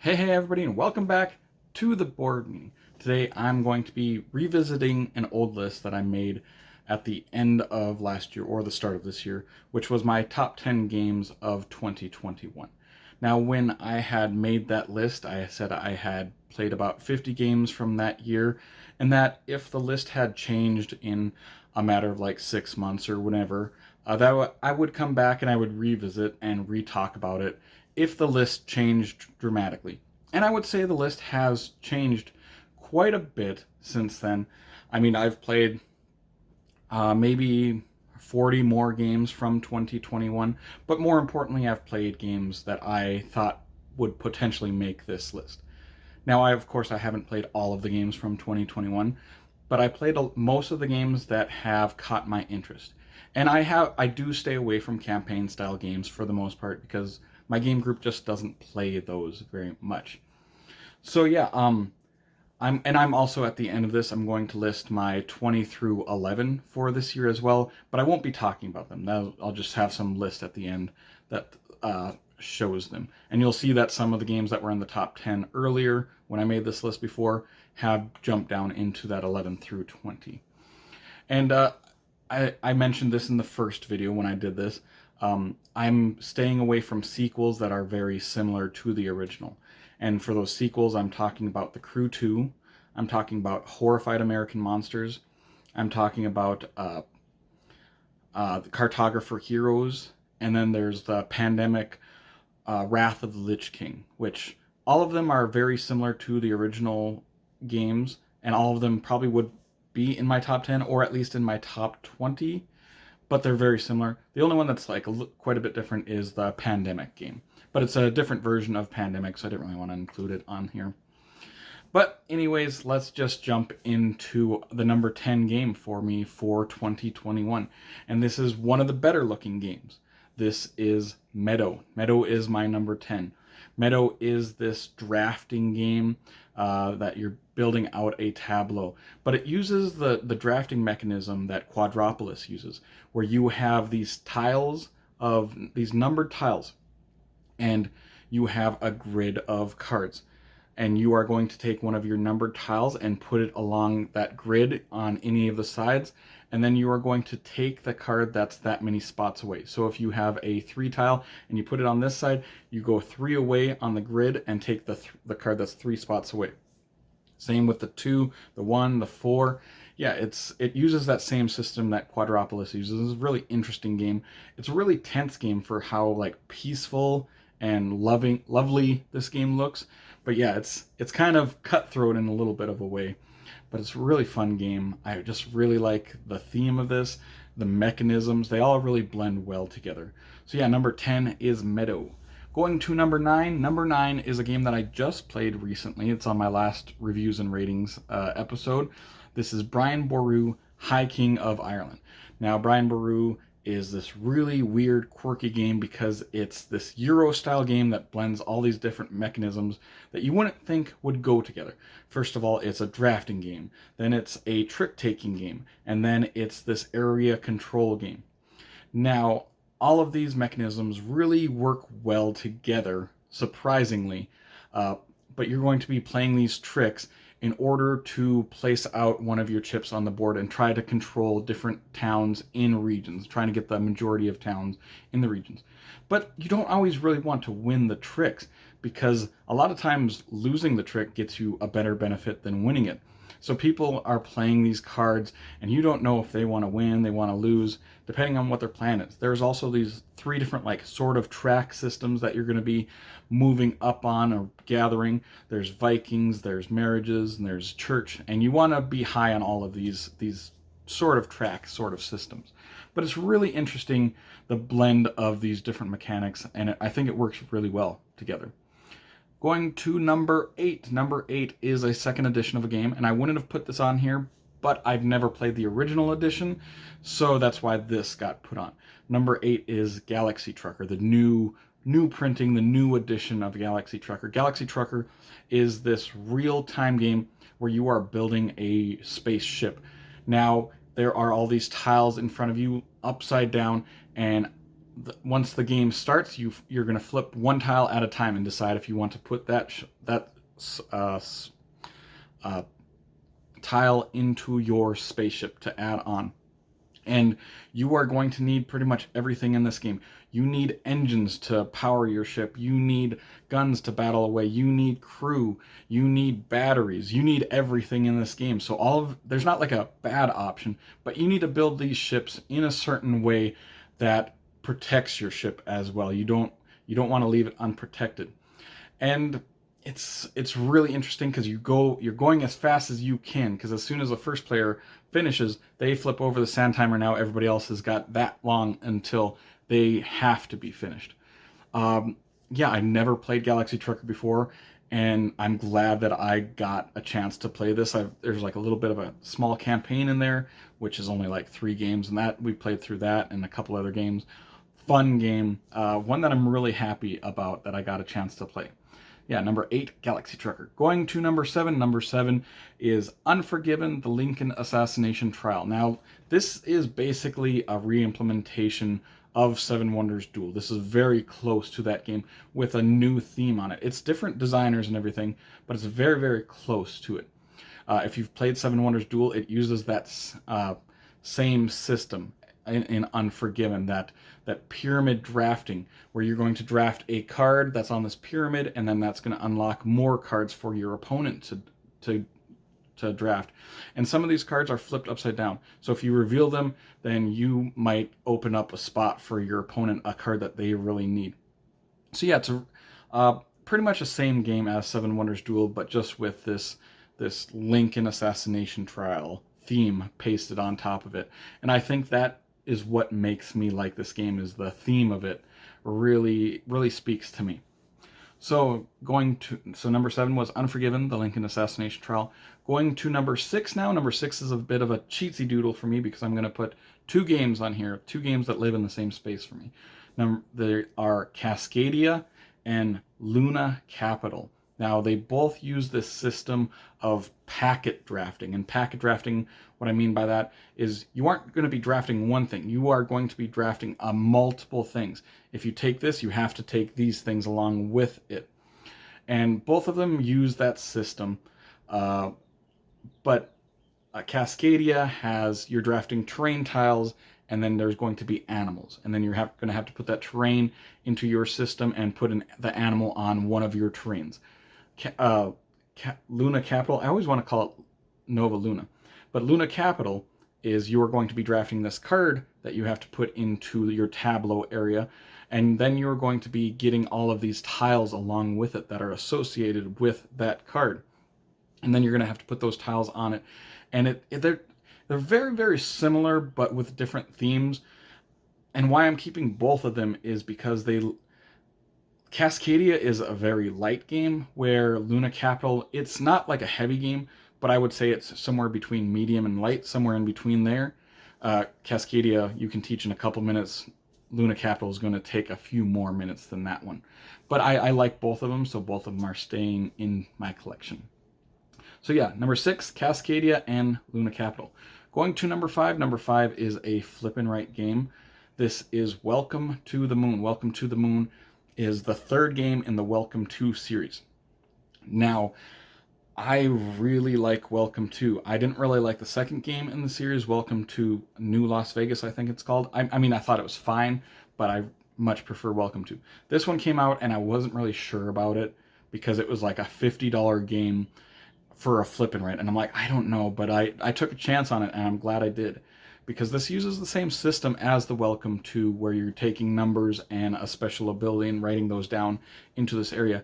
Hey everybody, and welcome back to the board meeting. Today I'm going to be revisiting an old list that I made at the end of last year or the start of this year, which was my top 10 games of 2021. Now, when I had made that list, I said I had played about 50 games from that year, and that if the list had changed in a matter of like 6 months or whenever, I would come back and I would revisit and re-talk about it if the list changed dramatically. And I would say the list has changed quite a bit since then. I mean, I've played maybe 40 more games from 2021, but more importantly, I've played games that I thought would potentially make this list. Now, of course, I haven't played all of the games from 2021, but I played most of the games that have caught my interest. And I do stay away from campaign style games for the most part because my game group just doesn't play those very much. So yeah, I'm also at the end of this. I'm going to list my 20 through 11 for this year as well, but I won't be talking about them. I'll just have some list at the end that shows them, and you'll see that some of the games that were in the top 10 earlier when I made this list before have jumped down into that 11 through 20. And I mentioned this in the first video when I did this. I'm staying away from sequels that are very similar to the original. And for those sequels, I'm talking about The Crew 2. I'm talking about Horrified American Monsters. I'm talking about the Cartographer Heroes. And then there's the Pandemic Wrath of the Lich King, which all of them are very similar to the original games. And all of them probably would be in my top 10 or at least in my top 20, but they're very similar. The only one that's like quite a bit different is the Pandemic game, but it's a different version of Pandemic, so I didn't really want to include it on here. But anyways, let's just jump into the number 10 game for me for 2021. And this is one of the better looking games. This is Meadow. Meadow is my number 10. Meadow is this drafting game that you're building out a tableau, but it uses the drafting mechanism that Quadropolis uses, where you have these tiles of these numbered tiles, and you have a grid of cards, and you are going to take one of your numbered tiles and put it along that grid on any of the sides, and then you are going to take the card that's that many spots away. So if you have a 3 tile and you put it on this side, you go 3 away on the grid and take the card that's 3 spots away. Same with the 2, the 1, the 4. Yeah, it uses that same system that Quadropolis uses. It's a really interesting game. It's a really tense game for how like peaceful and lovely this game looks. But yeah, it's kind of cutthroat in a little bit of a way. But it's a really fun game. I just really like the theme of this, the mechanisms. They all really blend well together. So yeah, number 10 is Meadow. Going to number 9. Number 9 is a game that I just played recently. It's on my last reviews and ratings episode. This is Brian Boru, High King of Ireland. Now, Brian Boru is this really weird, quirky game because it's this Euro-style game that blends all these different mechanisms that you wouldn't think would go together. First of all, it's a drafting game. Then it's a trick-taking game. And then it's this area control game. Now, all of these mechanisms really work well together, surprisingly, but you're going to be playing these tricks in order to place out one of your chips on the board and try to control different towns in regions, trying to get the majority of towns in the regions. But you don't always really want to win the tricks, because a lot of times losing the trick gets you a better benefit than winning it. So people are playing these cards, and you don't know if they want to win, they want to lose, depending on what their plan is. There's also these 3 different like sort of track systems that you're going to be moving up on or gathering. There's Vikings, there's marriages, and there's church, and you want to be high on all of these sort of track sort of systems. But it's really interesting, the blend of these different mechanics, and I think it works really well together. Going to number 8. Number 8 is a second edition of a game, and I wouldn't have put this on here, but I've never played the original edition, so that's why this got put on. Number 8 is Galaxy Trucker, the new printing, the new edition of Galaxy Trucker. Galaxy Trucker is this real-time game where you are building a spaceship. Now, there are all these tiles in front of you, upside down, and once the game starts, you're going to flip one tile at a time and decide if you want to put that uh, uh, tile into your spaceship to add on. And you are going to need pretty much everything in this game. You need engines to power your ship. You need guns to battle away. You need crew. You need batteries. You need everything in this game. So there's not like a bad option, but you need to build these ships in a certain way that protects your ship as well. You don't want to leave it unprotected. And it's really interesting because you're going as fast as you can, because as soon as the first player finishes, they flip over the sand timer. Now everybody else has got that long until they have to be finished. Yeah, I never played Galaxy Trucker before, and I'm glad that I got a chance to play this. There's like a little bit of a small campaign in there, which is only like 3 games, and that we played through that and a couple other games. Fun game, one that I'm really happy about that I got a chance to play. Yeah, number 8, Galaxy Trucker. Going to number 7. Number 7 is Unforgiven, the Lincoln Assassination Trial. Now, this is basically a re-implementation of Seven Wonders Duel. This is very close to that game with a new theme on it. It's different designers and everything, but it's very, very close to it. If you've played Seven Wonders Duel, it uses that same system in Unforgiven, that pyramid drafting, where you're going to draft a card that's on this pyramid, and then that's going to unlock more cards for your opponent to draft. And some of these cards are flipped upside down. So if you reveal them, then you might open up a spot for your opponent, a card that they really need. So yeah, it's pretty much the same game as Seven Wonders Duel, but just with this Lincoln Assassination Trial theme pasted on top of it. And I think that is what makes me like this game, is the theme of it really, really speaks to me. So number 7 was Unforgiven, the Lincoln Assassination Trial. Going to number 6 now. Number 6 is a bit of a cheatsy doodle for me, because I'm going to put 2 games on here, 2 games that live in the same space for me. There are Cascadia and Luna Capital. Now, they both use this system of packet drafting. And packet drafting, what I mean by that is you aren't going to be drafting one thing. You are going to be drafting multiple things. If you take this, you have to take these things along with it. And both of them use that system. But Cascadia you're drafting terrain tiles, and then there's going to be animals. And then you're going to have to put that terrain into your system and put the animal on one of your terrains. Luna Capital, I always want to call it Nova Luna, but Luna Capital is you are going to be drafting this card that you have to put into your tableau area, and then you're going to be getting all of these tiles along with it that are associated with that card. And then you're going to have to put those tiles on it. And they're very, very similar, but with different themes. And why I'm keeping both of them is because Cascadia is a very light game, where Luna Capital, it's not like a heavy game, but I would say it's somewhere between medium and light, somewhere in between there. Cascadia, you can teach in a couple minutes. Luna Capital is going to take a few more minutes than that one. But I like both of them, so both of them are staying in my collection. So yeah, number 6, Cascadia and Luna Capital. Going to number 5. Number 5 is a flip and write game. This is Welcome to the Moon. Welcome to the Moon is the 3rd game in the Welcome to series. Now, I really like Welcome to. I didn't really like the 2nd game in the series, Welcome to New Las Vegas, I think it's called. I mean, I thought it was fine, but I much prefer Welcome to. This one came out, and I wasn't really sure about it, because it was like a $50 game for a flip and write. And I'm like, I don't know, but I took a chance on it, and I'm glad I did. Because this uses the same system as the Welcome to, where you're taking numbers and a special ability and writing those down into this area.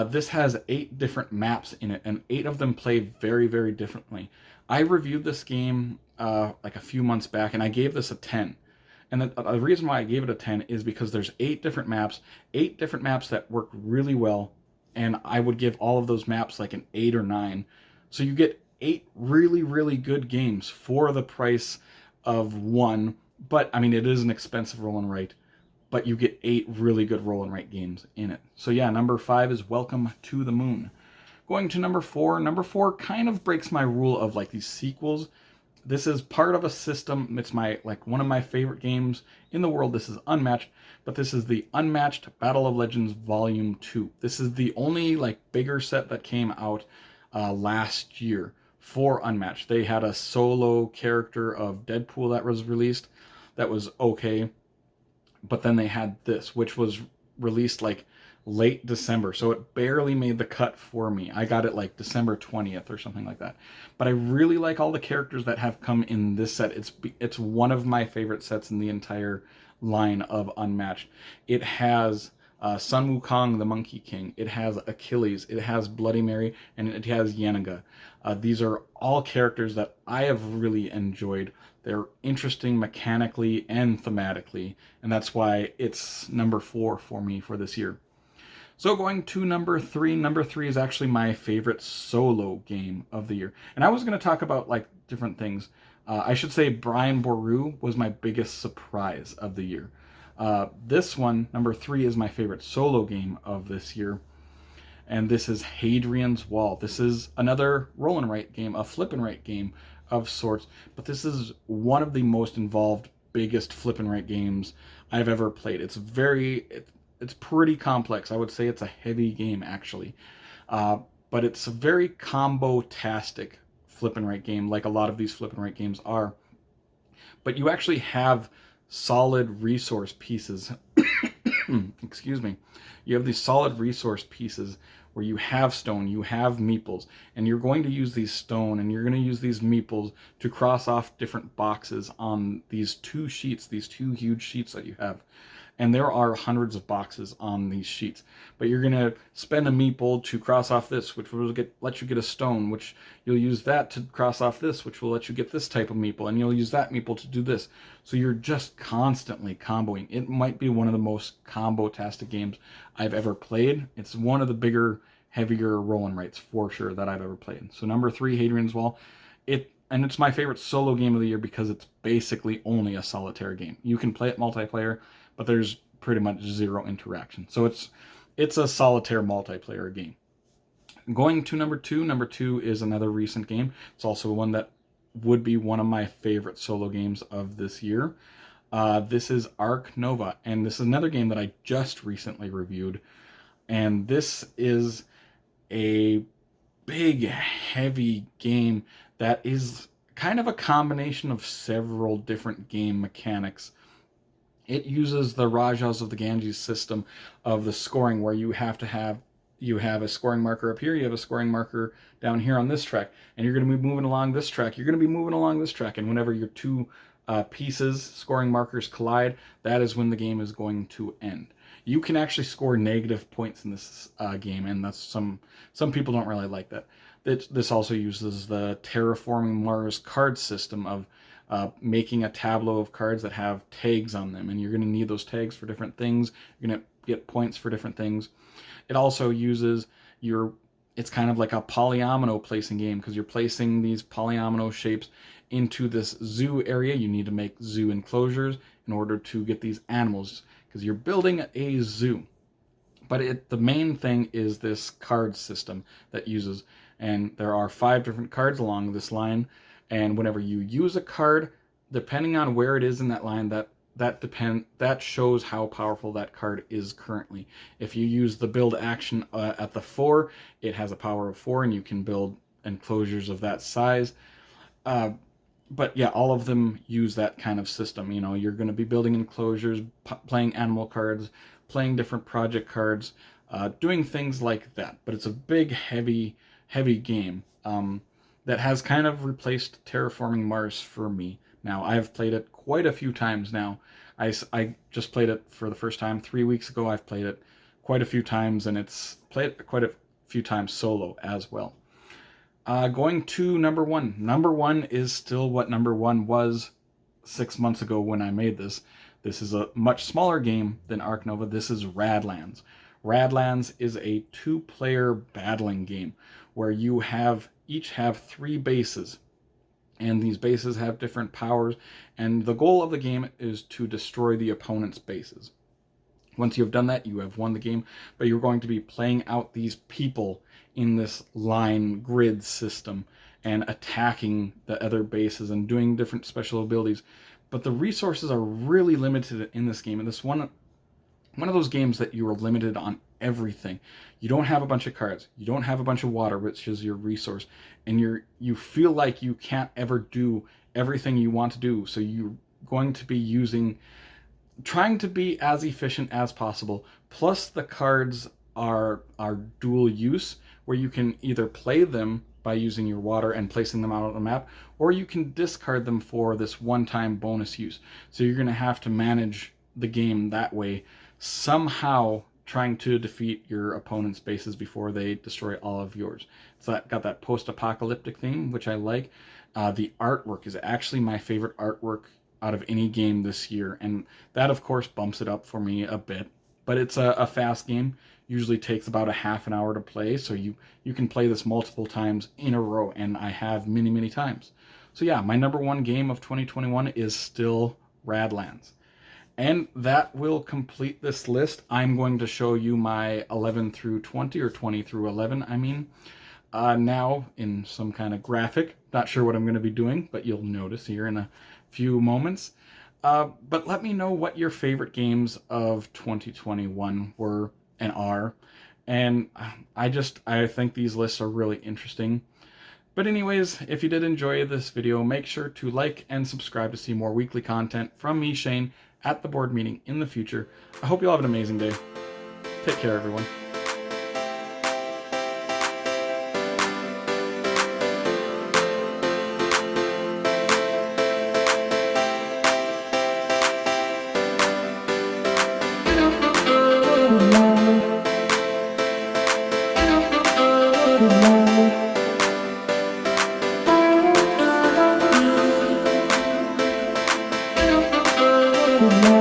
This has 8 different maps in it, and 8 of them play very, very differently. I reviewed this game like a few months back, and I gave this a 10. And the reason why I gave it a 10 is because there's 8 different maps that work really well, and I would give all of those maps like an 8 or 9. So you get 8 really, really good games for the price of 1, but I mean, it is an expensive roll and write, but you get 8 really good roll and write games in it. So yeah, number 5 is Welcome to the Moon. Going to number 4. Number 4 kind of breaks my rule of like these sequels. This is part of a system. It's one of my favorite games in the world. This is Unmatched, but this is the Unmatched Battle of Legends Volume 2. This is the only bigger set that came out last year for Unmatched. They had a solo character of Deadpool that was released that was okay, but then they had this, which was released late December, so it barely made the cut for me. I got it December 20th or something like that. But I really like all the characters that have come in this set. It's one of my favorite sets in the entire line of Unmatched. It has Sun Wukong, the Monkey King. It has Achilles. It has Bloody Mary, and it has Yenaga. These are all characters that I have really enjoyed. They're interesting mechanically and thematically, and that's why it's number 4 for me for this year. So going to number 3. Number 3 is actually my favorite solo game of the year. And I was going to talk about different things. I should say Brian Boru was my biggest surprise of the year. This one, number 3, is my favorite solo game of this year. And this is Hadrian's Wall. This is another roll and write game, a flip and write game of sorts. But this is one of the most involved, biggest flip and write games I've ever played. It's pretty complex. I would say it's a heavy game, actually. But it's a very combo-tastic flip and write game, like a lot of these flip and write games are. But you actually have solid resource pieces. Excuse me. You have these solid resource pieces where you have stone, you have meeples, and you're going to use these stone and you're going to use these meeples to cross off different boxes on these 2 sheets, these 2 huge sheets that you have. And there are hundreds of boxes on these sheets. But you're going to spend a meeple to cross off this, which will let you get a stone, which you'll use that to cross off this, which will let you get this type of meeple, and you'll use that meeple to do this. So you're just constantly comboing. It might be one of the most combo-tastic games I've ever played. It's one of the bigger, heavier roll and writes for sure that I've ever played. So number 3, Hadrian's Wall. And it's my favorite solo game of the year because it's basically only a solitaire game. You can play it multiplayer, but there's pretty much 0 interaction. So it's a solitaire multiplayer game. Going to number 2. Number 2 is another recent game. It's also one that would be one of my favorite solo games of this year. This is Ark Nova, and this is another game that I just recently reviewed. And this is a big, heavy game that is kind of a combination of several different game mechanics. It uses the Rajas of the Ganges system of the scoring, where you have a scoring marker up here, you have a scoring marker down here on this track, and you're going to be moving along this track. You're going to be moving along this track, and whenever your 2 pieces, scoring markers, collide, that is when the game is going to end. You can actually score negative points in this game, and that's some people don't really like that. This also uses the Terraforming Mars card system of making a tableau of cards that have tags on them, and you're going to need those tags for different things. You're going to get points for different things. It also uses it's kind of like a polyomino placing game, because you're placing these polyomino shapes into this zoo area. You need to make zoo enclosures in order to get these animals, because you're building a zoo. But the main thing is this card system that uses, and there are 5 different cards along this line, and whenever you use a card, depending on where it is in that line, that shows how powerful that card is currently. If you use the build action at the 4, it has a power of 4, and you can build enclosures of that size. But yeah, all of them use that kind of system. You know, you're going to be building enclosures, playing animal cards, playing different project cards, doing things like that. But it's a big, heavy game that has kind of replaced Terraforming Mars for me. Now, I've played it quite a few times now. I just played it for the first time 3 weeks ago. I've played it quite a few times, and it's played quite a few times solo as well. Going to number 1. Number 1 is still what number 1 was 6 months ago when I made this. This is a much smaller game than Ark Nova. This is Radlands. Radlands is a 2-player battling game where you each have 3 bases. And these bases have different powers, and the goal of the game is to destroy the opponent's bases. Once you have done that, you have won the game, but you're going to be playing out these people in this line grid system, and attacking the other bases and doing different special abilities. But the resources are really limited in this game. And this one of those games that you are limited on everything. You don't have a bunch of cards. You don't have a bunch of water, which is your resource, and you feel like you can't ever do everything you want to do. So you're going to be trying to be as efficient as possible. Plus, the cards are dual use, where you can either play them by using your water and placing them out on the map, or you can discard them for this one-time bonus use. So you're going to have to manage the game that way, somehow trying to defeat your opponent's bases before they destroy all of yours. So that got that post-apocalyptic theme, which I like. The artwork is actually my favorite artwork out of any game this year, and that of course bumps it up for me a bit. But it's a fast game. Usually takes about a half an hour to play, so you can play this multiple times in a row, and I have many times. So yeah, my number one game of 2021 is still Radlands. And that will complete this list. I'm going to show you my 11 through 20, or 20 through 11, I mean, now in some kind of graphic. Not sure what I'm going to be doing, but you'll notice here in a few moments. But let me know what your favorite games of 2021 were and are. And I think these lists are really interesting. But anyways, if you did enjoy this video, make sure to like and subscribe to see more weekly content from me, Shane, at the board meeting in the future. I hope you all have an amazing day. Take care, everyone. Good night.